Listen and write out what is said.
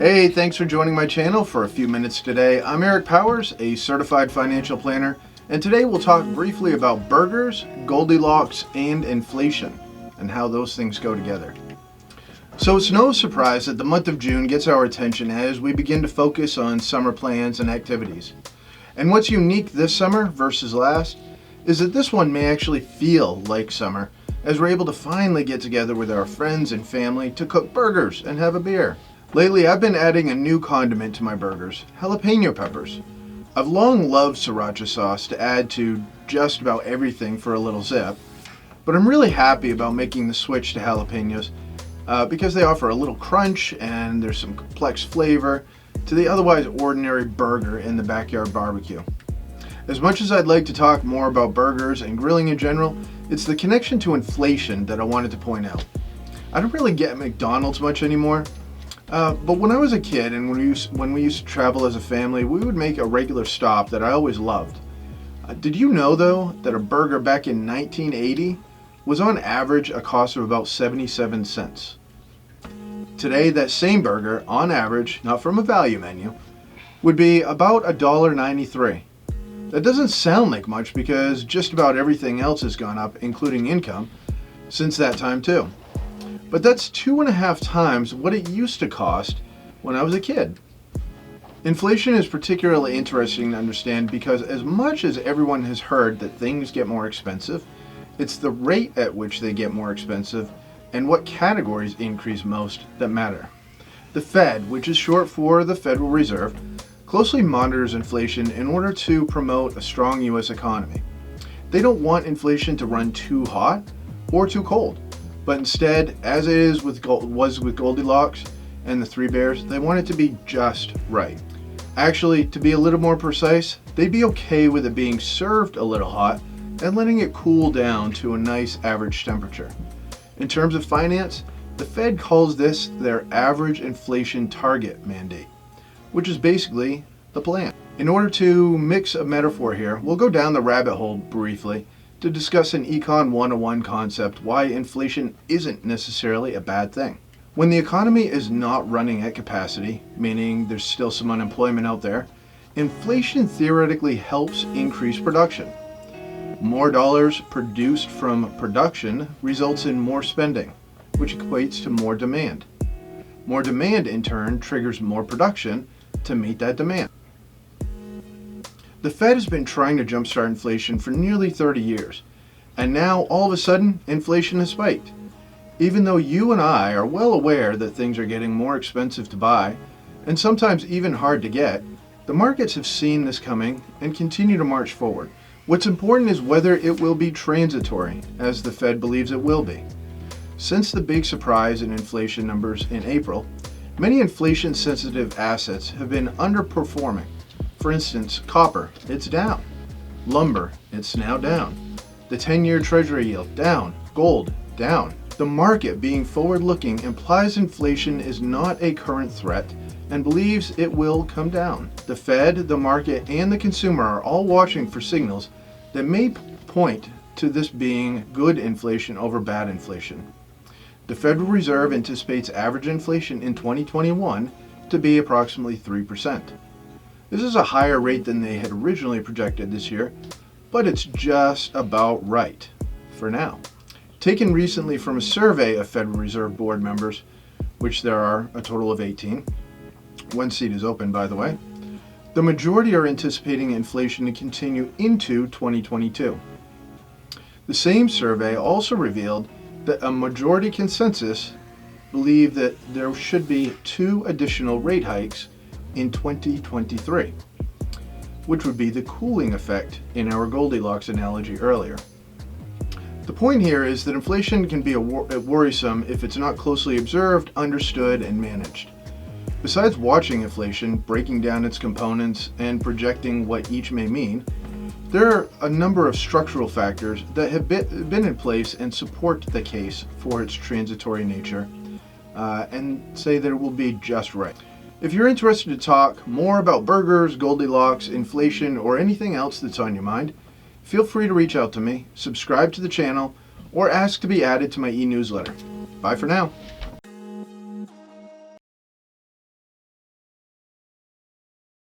Hey, thanks for joining my channel for a few minutes today. I'm Eric Powers, a certified financial planner, and today we'll talk briefly about burgers, Goldilocks, and inflation, and how those things go together. So it's no surprise that the month of June gets our attention as we begin to focus on summer plans and activities. And what's unique this summer versus last is that this one may actually feel like summer, as we're able to finally get together with our friends and family to cook burgers and have a beer. Lately, I've been adding a new condiment to my burgers, jalapeno peppers. I've long loved sriracha sauce to add to just about everything for a little zip, but I'm really happy about making the switch to jalapenos because they offer a little crunch and there's some complex flavor to the otherwise ordinary burger in the backyard barbecue. As much as I'd like to talk more about burgers and grilling in general, it's the connection to inflation that I wanted to point out. I don't really get McDonald's much anymore. But when I was a kid and when we used to travel as a family, we would make a regular stop that I always loved. Did you know, though, that a burger back in 1980 was on average a cost of about 77 cents? Today, that same burger, on average, not from a value menu, would be about $1.93. That doesn't sound like much because just about everything else has gone up, including income, since that time too. But that's 2.5 times what it used to cost when I was a kid. Inflation is particularly interesting to understand because as much as everyone has heard that things get more expensive, it's the rate at which they get more expensive and what categories increase most that matter. The Fed, which is short for the Federal Reserve, closely monitors inflation in order to promote a strong U.S. economy. They don't want inflation to run too hot or too cold. But instead, as it was with Goldilocks and the Three Bears, they want it to be just right. Actually, to be a little more precise, they'd be okay with it being served a little hot and letting it cool down to a nice average temperature. In terms of finance, the Fed calls this their average inflation target mandate, which is basically the plan. In order to mix a metaphor here, we'll go down the rabbit hole briefly to discuss an Econ 101 concept, why inflation isn't necessarily a bad thing. When the economy is not running at capacity, meaning there's still some unemployment out there, inflation theoretically helps increase production. More dollars produced from production results in more spending, which equates to more demand. More demand in turn triggers more production to meet that demand. The Fed has been trying to jumpstart inflation for nearly 30 years, and now all of a sudden inflation has spiked. Even though you and I are well aware that things are getting more expensive to buy, and sometimes even hard to get, the markets have seen this coming and continue to march forward. What's important is whether it will be transitory, as the Fed believes it will be. Since the big surprise in inflation numbers in April, many inflation-sensitive assets have been underperforming. For instance, copper, it's down. Lumber, it's now down. The 10-year Treasury yield, down. Gold, down. The market, being forward-looking, implies inflation is not a current threat and believes it will come down. The Fed, the market, and the consumer are all watching for signals that may point to this being good inflation over bad inflation. The Federal Reserve anticipates average inflation in 2021 to be approximately 3%. This is a higher rate than they had originally projected this year, but it's just about right for now. Taken recently from a survey of Federal Reserve Board members, which there are a total of 18, one seat is open by the way, the majority are anticipating inflation to continue into 2022. The same survey also revealed that a majority consensus believe that there should be 2 additional rate hikes in 2023, which would be the cooling effect in our Goldilocks analogy earlier. The point here is that inflation can be worrisome if it's not closely observed, understood, and managed. Besides watching inflation, breaking down its components, and projecting what each may mean, there are a number of structural factors that have been in place and support the case for its transitory nature and say that it will be just right. If you're interested to talk more about burgers, Goldilocks, inflation, or anything else that's on your mind, feel free to reach out to me, subscribe to the channel, or ask to be added to my e-newsletter. Bye for now.